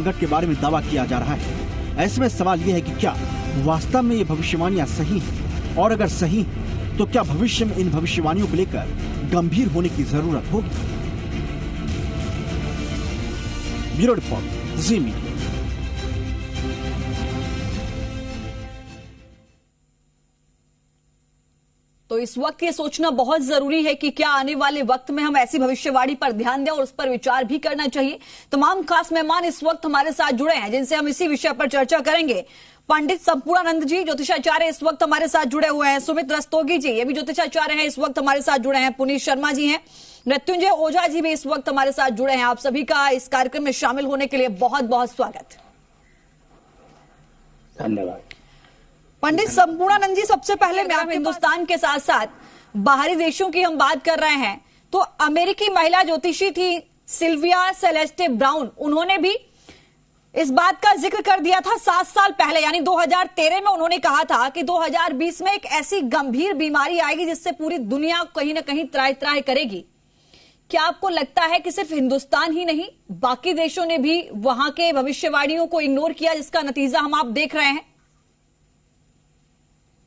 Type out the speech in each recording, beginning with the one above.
संकट के बारे में दावा किया जा रहा है। ऐसे में सवाल यह है कि क्या वास्तव में ये भविष्यवाणियां सही हैं, और अगर सही हैं, तो क्या भविष्य में इन भविष्यवाणियों को लेकर गंभीर होने की जरूरत होगी। ब्यूरो रिपोर्ट, जी मीडिया। तो इस वक्त ये सोचना बहुत जरूरी है कि क्या आने वाले वक्त में हम ऐसी भविष्यवाणी पर ध्यान दें और उस पर विचार भी करना चाहिए। तमाम खास मेहमान इस वक्त हमारे साथ जुड़े हैं जिनसे हम इसी विषय पर चर्चा करेंगे। पंडित संपूर्णानंद जी ज्योतिषाचार्य इस वक्त हमारे साथ जुड़े हुए हैं। सुमित रस्तोगी जी ये भी ज्योतिषाचार्य हैं, इस वक्त हमारे साथ जुड़े हैं। पुनीत शर्मा जी हैं। मृत्युंजय ओझा जी भी इस वक्त हमारे साथ जुड़े हैं। आप सभी का इस कार्यक्रम में शामिल होने के लिए बहुत बहुत स्वागत। धन्यवाद। पंडित संपूर्णानंद जी, सबसे पहले मैं आप हिंदुस्तान के साथ साथ बाहरी देशों की हम बात कर रहे हैं, तो अमेरिकी महिला ज्योतिषी थी सिल्विया सेलेस्टे ब्राउन, उन्होंने भी इस बात का जिक्र कर दिया था 7 साल पहले, यानी 2013 में उन्होंने कहा था कि 2020 में एक ऐसी गंभीर बीमारी आएगी जिससे पूरी दुनिया कहीं ना कहीं त्राहि त्राहि करेगी। क्या आपको लगता है कि सिर्फ हिंदुस्तान ही नहीं बाकी देशों ने भी वहां के भविष्यवाणियों को इग्नोर किया, जिसका नतीजा हम आप देख रहे हैं?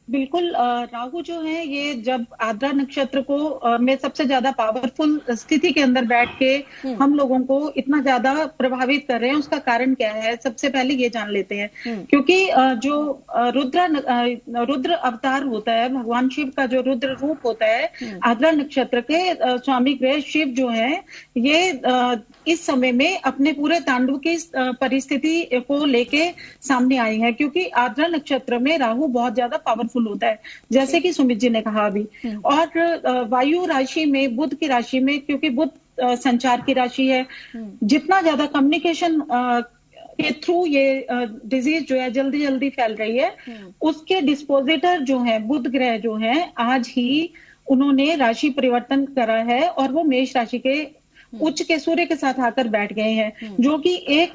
बिल्कुल। राहु जो है ये जब आद्रा नक्षत्र को में सबसे ज्यादा पावरफुल स्थिति के अंदर बैठ के हम लोगों को इतना ज्यादा प्रभावित कर रहे हैं, उसका कारण क्या है सबसे पहले ये जान लेते हैं। क्योंकि जो रुद्र अवतार होता है, भगवान शिव का जो रुद्र रूप होता है, आद्रा नक्षत्र के स्वामी ग्रह शिव जो है ये इस समय में अपने पूरे तांडव की परिस्थिति को लेके सामने आई है। क्योंकि आद्रा नक्षत्र में राहु बहुत ज्यादा पावरफुल होता है, जैसे कि सुमित जी ने कहा अभी। और वायु राशि में, बुध की राशि में, क्योंकि बुध संचार की राशि है, जितना ज्यादा कम्युनिकेशन के थ्रू ये डिजीज जो है जल्दी जल्दी फैल रही है, उसके डिस्पोजिटर जो है बुध ग्रह जो है, आज ही उन्होंने राशि परिवर्तन करा है और वो मेष राशि के उच्च के सूर्य के साथ आकर बैठ गए हैं, जो कि एक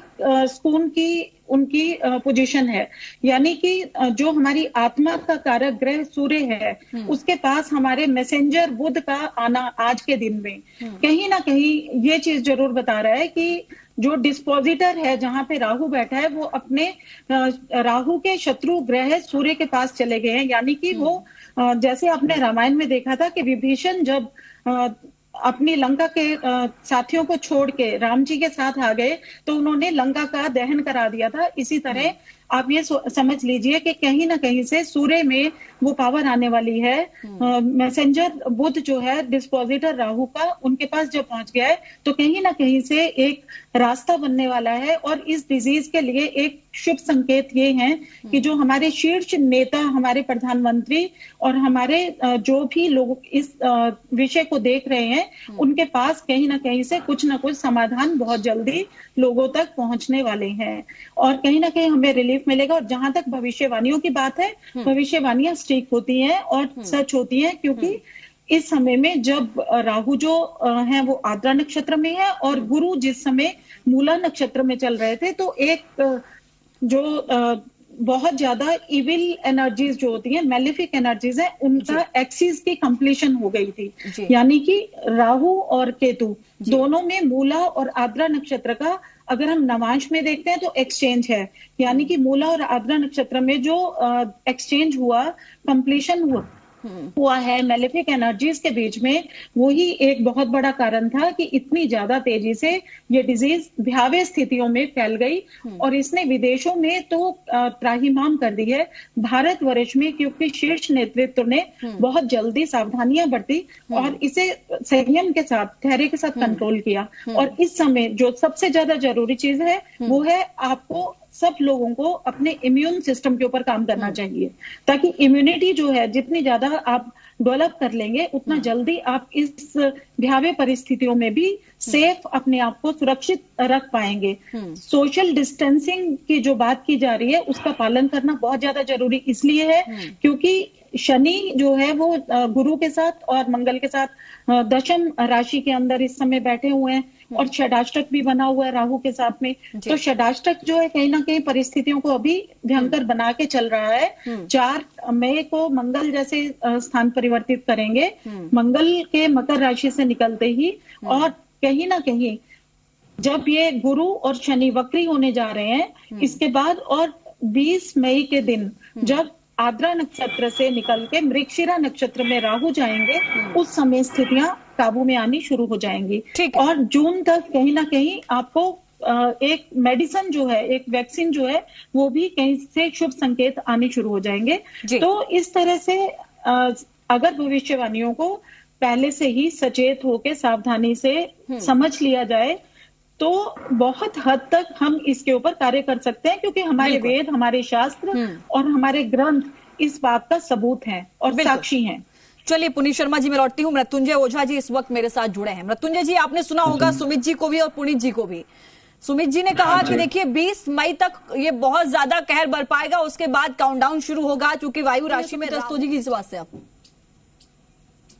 स्पून की उनकी पोजीशन है। यानी कि जो हमारी आत्मा का कारक ग्रह सूर्य है, उसके पास हमारे मैसेंजर बुध का आना आज के दिन में कहीं ना कहीं ये चीज जरूर बता रहा है कि जो डिस्पोजिटर है जहां पे राहु बैठा है, वो अपने राहु के शत्रु ग्रह सूर्य के पास चले गए हैं। यानी कि वो जैसे आपने रामायण में देखा था कि विभीषण जब अपनी लंका के साथियों को छोड़ के राम जी के साथ आ गए तो उन्होंने लंका का दहन करा दिया था। इसी तरह आप ये समझ लीजिए कि कहीं ना कहीं से सूर्य में वो पावर आने वाली है। मैसेंजर बुध जो है डिस्पोजिटर राहु का, उनके पास जब पहुंच गया है तो कहीं ना कहीं से एक रास्ता बनने वाला है। और इस डिजीज के लिए एक शुभ संकेत ये है कि जो हमारे शीर्ष नेता, हमारे प्रधानमंत्री और हमारे जो भी लोग इस विषय को देख रहे हैं, उनके पास कहीं ना कहीं से कुछ ना कुछ समाधान बहुत जल्दी लोगों तक पहुंचने वाले हैं और कहीं ना कहीं हमें रिलीफ मिलेगा। और जहां तक भविष्यवाणियों की बात है, भविष्यवाणियां सटीक होती हैं और सच होती हैं, क्योंकि इस समय में जब राहु जो है वो आद्रा नक्षत्र में है और गुरु जिस समय मूला नक्षत्र में चल रहे थे, तो एक जो बहुत ज्यादा इविल एनर्जीज जो होती हैं, मैलिफिक एनर्जीज है, उनका एक्सिस की कंप्लीशन हो गई थी। यानी कि राहु और केतु दोनों में मूला और आद्रा नक्षत्र का अगर हम नवांश में देखते हैं तो एक्सचेंज है। यानी कि मूला और आद्रा नक्षत्र में जो एक्सचेंज हुआ, कंप्लीशन हुआ है मैलेफिक एनर्जीज के बीच में, वही एक बहुत बड़ा कारण था कि इतनी ज्यादा तेजी से ये डिजीज भयावह स्थितियों में फैल गई और इसने विदेशों में तो त्राहिमाम कर दी है। भारतवर्ष में क्योंकि शीर्ष नेतृत्व ने बहुत जल्दी सावधानियां बरती और इसे संयम के साथ, धैर्य के साथ कंट्रोल किया। और इस समय जो सबसे ज्यादा जरूरी चीज है वो है आपको सब लोगों को अपने इम्यून सिस्टम के ऊपर काम करना चाहिए, ताकि इम्यूनिटी जो है जितनी ज्यादा आप डेवलप कर लेंगे उतना जल्दी आप इस भयावह परिस्थितियों में भी सेफ अपने आप को सुरक्षित रख पाएंगे। सोशल डिस्टेंसिंग की जो बात की जा रही है उसका पालन करना बहुत ज्यादा जरूरी इसलिए है क्योंकि शनि जो है वो गुरु के साथ और मंगल के साथ दशम राशि के अंदर इस समय बैठे हुए हैं और षडाष्टक भी बना हुआ है राहु के साथ में। तो षडाष्टक जो है कहीं ना कहीं परिस्थितियों को अभी भयंकर बना के चल रहा है। 4 मई को मंगल जैसे स्थान परिवर्तित करेंगे, मंगल के मकर राशि से निकलते ही, और कहीं ना कहीं जब ये गुरु और शनि वक्री होने जा रहे हैं इसके बाद, और 20 मई के दिन जब आद्रा नक्षत्र से निकल के मृगशिरा नक्षत्र में राहु जाएंगे, उस समय स्थितियां काबू में आनी शुरू हो जाएंगी। और जून तक कहीं ना कहीं आपको एक मेडिसिन जो है, एक वैक्सीन जो है, वो भी कहीं से शुभ संकेत आने शुरू हो जाएंगे। तो इस तरह से अगर भविष्यवाणियों को पहले से ही सचेत होकर सावधानी से समझ लिया जाए तो बहुत हद तक हम इसके ऊपर कार्य कर सकते हैं, क्योंकि हमारे वेद, हमारे शास्त्र और हमारे ग्रंथ इस बात का सबूत हैं और साक्षी हैं। चलिए पुनीत शर्मा जी, मैं लौटती हूँ। मृत्युंजय ओझा जी इस वक्त मेरे साथ जुड़े हैं। मृत्युंजय जी, आपने सुना होगा सुमित जी को भी और पुनीत जी को भी। सुमित जी ने कहा कि देखिए 20 मई तक ये बहुत ज्यादा कहर बरपाएगा, उसके बाद काउंटडाउन शुरू होगा, क्योंकि वायु राशि में त्रस्त हो जाएगी। इस बात से आप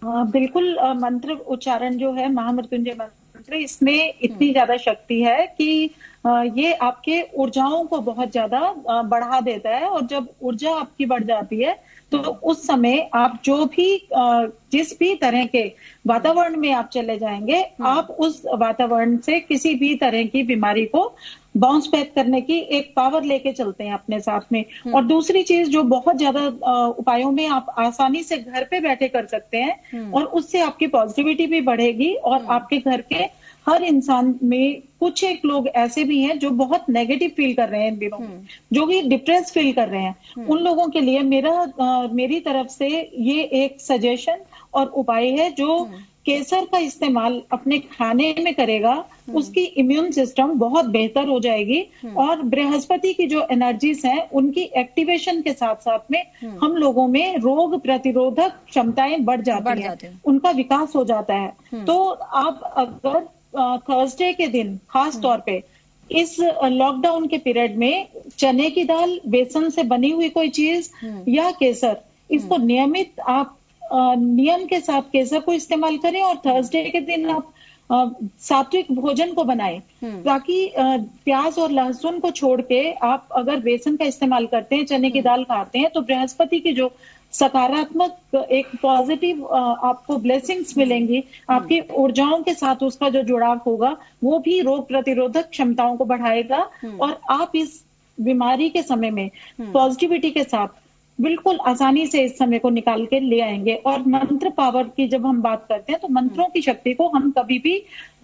बिल्कुल, मंत्र उच्चारण जो है, महामृत्युंजय मंत्र, इसमें इतनी ज्यादा शक्ति है कि ये आपके ऊर्जाओं को बहुत ज्यादा बढ़ा देता है। और जब ऊर्जा आपकी बढ़ जाती है तो उस समय आप जो भी जिस भी तरह के वातावरण में आप चले जाएंगे, आप उस वातावरण से किसी भी तरह की बीमारी को बाउंस बैक करने की एक पावर लेके चलते हैं अपने साथ में। और दूसरी चीज जो बहुत ज्यादा उपायों में आप आसानी से घर पे बैठे कर सकते हैं, और उससे आपकी पॉजिटिविटी भी बढ़ेगी। और आपके घर के हर इंसान में कुछ एक लोग ऐसे भी हैं जो बहुत नेगेटिव फील कर रहे हैं इन दिनों, जो कि डिप्रेस फील कर रहे हैं, उन लोगों के लिए मेरी तरफ से ये एक सजेशन और उपाय है। जो केसर का इस्तेमाल अपने खाने में करेगा, उसकी इम्यून सिस्टम बहुत बेहतर हो जाएगी। और बृहस्पति की जो एनर्जीज हैं, उनकी एक्टिवेशन के साथ साथ में हम लोगों में रोग प्रतिरोधक क्षमताएं बढ़ जाती हैं, उनका विकास हो जाता है। तो आप अगर थर्सडे के दिन खास तौर पे इस लॉकडाउन के पीरियड में चने की दाल, बेसन से बनी हुई कोई चीज या केसर, इसको नियमित आप नियम के साथ केसर को इस्तेमाल करें। और थर्सडे के दिन आप सात्विक भोजन को बनाएं, ताकि प्याज और लहसुन को छोड़ के आप अगर बेसन का इस्तेमाल करते हैं, चने की दाल खाते हैं, तो बृहस्पति की जो सकारात्मक एक पॉजिटिव आपको ब्लेसिंग्स मिलेंगी, आपकी ऊर्जाओं के साथ उसका जो जुड़ाव होगा वो भी रोग प्रतिरोधक क्षमताओं को बढ़ाएगा। और आप इस बीमारी के समय में पॉजिटिविटी के साथ बिल्कुल आसानी से इस समय को निकाल के ले आएंगे। और मंत्र पावर की जब हम बात करते हैं तो मंत्रों की शक्ति को हम कभी भी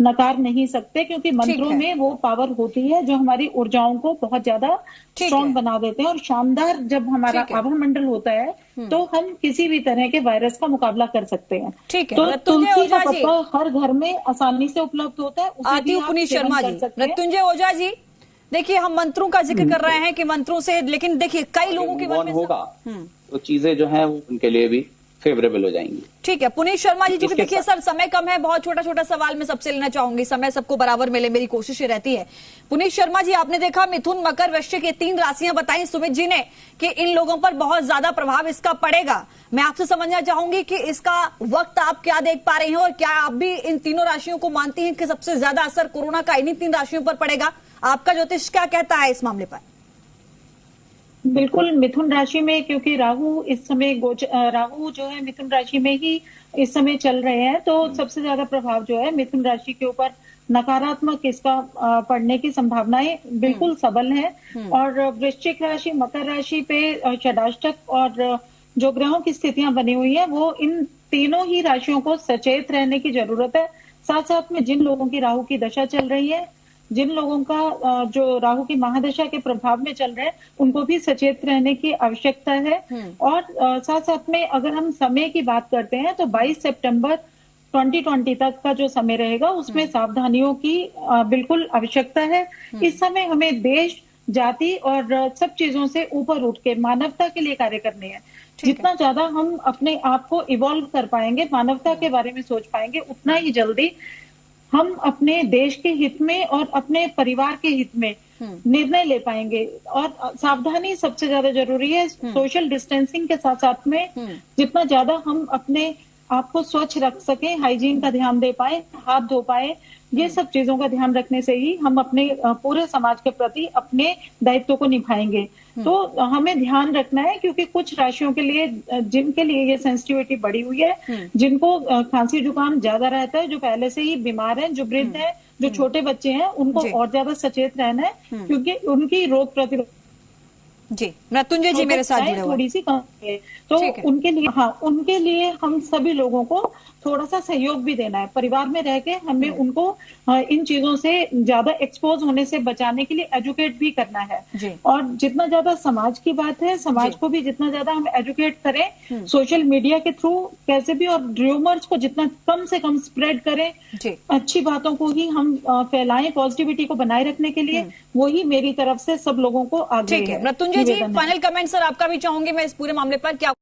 नकार नहीं सकते, क्योंकि मंत्रों में वो पावर होती है जो हमारी ऊर्जाओं को बहुत ज्यादा स्ट्रॉन्ग बना देते हैं। और शानदार जब हमारा आभा मंडल होता है तो हम किसी भी तरह के वायरस का मुकाबला कर सकते हैं। तो तुलसी का पत्ता हर घर में आसानी से उपलब्ध होता है, उसे भी आप सेवन कर सकते हैं। मृत्युंजय ओझा जी, देखिए हम मंत्रों का जिक्र कर रहे हैं कि मंत्रों से, लेकिन देखिए कई लोगों के मन में होगा तो चीजें जो हैं वो उनके लिए भी फेवरेबल हो जाएंगी। ठीक है पुनीत शर्मा जी, क्योंकि देखिए सर समय कम है, बहुत छोटा छोटा सवाल मैं सबसे लेना चाहूंगी, समय सबको बराबर मिले, मेरी कोशिश ये रहती है। पुनीत शर्मा जी, आपने देखा मिथुन, मकर, वृश्चिक, ये 3 राशियां बताई सुमित जी ने कि इन लोगों पर बहुत ज्यादा प्रभाव इसका पड़ेगा। मैं आपसे समझना चाहूंगी कि इसका वक्त आप क्या देख पा रही हैं, और क्या आप भी इन तीनों राशियों को मानती हैं कि सबसे ज्यादा असर कोरोना का इन्हीं 3 राशियों पर पड़ेगा? आपका ज्योतिष क्या कहता है इस मामले पर? बिल्कुल, मिथुन राशि में, क्योंकि राहु इस समय राहु जो है मिथुन राशि में ही इस समय चल रहे हैं, तो सबसे ज्यादा प्रभाव जो है मिथुन राशि के ऊपर नकारात्मक इसका पड़ने की संभावनाएं बिल्कुल सबल है। और वृश्चिक राशि, मकर राशि पे षडाष्टक और जो ग्रहों की स्थितियां बनी हुई है, वो इन तीनों ही राशियों को सचेत रहने की जरूरत है। साथ साथ में जिन लोगों की राहु की दशा चल रही है, जिन लोगों का जो राहु की महादशा के प्रभाव में चल रहे हैं, उनको भी सचेत रहने की आवश्यकता है। और साथ साथ में अगर हम समय की बात करते हैं तो 22 सितंबर 2020 तक का जो समय रहेगा, उसमें सावधानियों की बिल्कुल आवश्यकता है। इस समय हमें देश, जाति और सब चीजों से ऊपर उठ के मानवता के लिए कार्य करने हैं। जितना ज्यादा हम अपने आप को इवॉल्व कर पाएंगे, मानवता के बारे में सोच पाएंगे, उतना ही जल्दी हम अपने देश के हित में और अपने परिवार के हित में निर्णय ले पाएंगे। और सावधानी सबसे ज्यादा जरूरी है। सोशल डिस्टेंसिंग के साथ साथ में जितना ज्यादा हम अपने आप को स्वच्छ रख सकें, हाइजीन का ध्यान दे पाए, हाथ धो पाए, ये सब चीजों का ध्यान रखने से ही हम अपने पूरे समाज के प्रति अपने दायित्व को निभाएंगे। तो हमें ध्यान रखना है, क्योंकि कुछ राशियों के लिए, जिनके लिए ये सेंसिटिविटी बढ़ी हुई है, जिनको खांसी जुकाम ज्यादा रहता है, जो पहले से ही बीमार हैं, जो वृद्ध हैं, जो छोटे बच्चे हैं, उनको और ज्यादा सचेत रहना है, क्योंकि उनकी रोग प्रतिरोधक जी मृत्युंजय जी मेरे साथ जुड़े हुए थोड़ी सी कम है। तो उनके लिए, हाँ, उनके लिए हम सभी लोगों को थोड़ा सा सहयोग भी देना है। परिवार में रह के हमें उनको इन चीजों से ज्यादा एक्सपोज होने से बचाने के लिए एजुकेट भी करना है। और जितना ज्यादा समाज की बात है, समाज को भी जितना ज्यादा हम एजुकेट करें सोशल मीडिया के थ्रू कैसे भी, और र्यूमर्स को जितना कम से कम स्प्रेड करें, अच्छी बातों को ही हम फैलाएं, पॉजिटिविटी को बनाए रखने के लिए, वही मेरी तरफ से सब लोगों को आगे है। मृत्युंजय जी, फाइनल कमेंट सर आपका भी चाहूंगी मैं इस पूरे मामले पर, क्या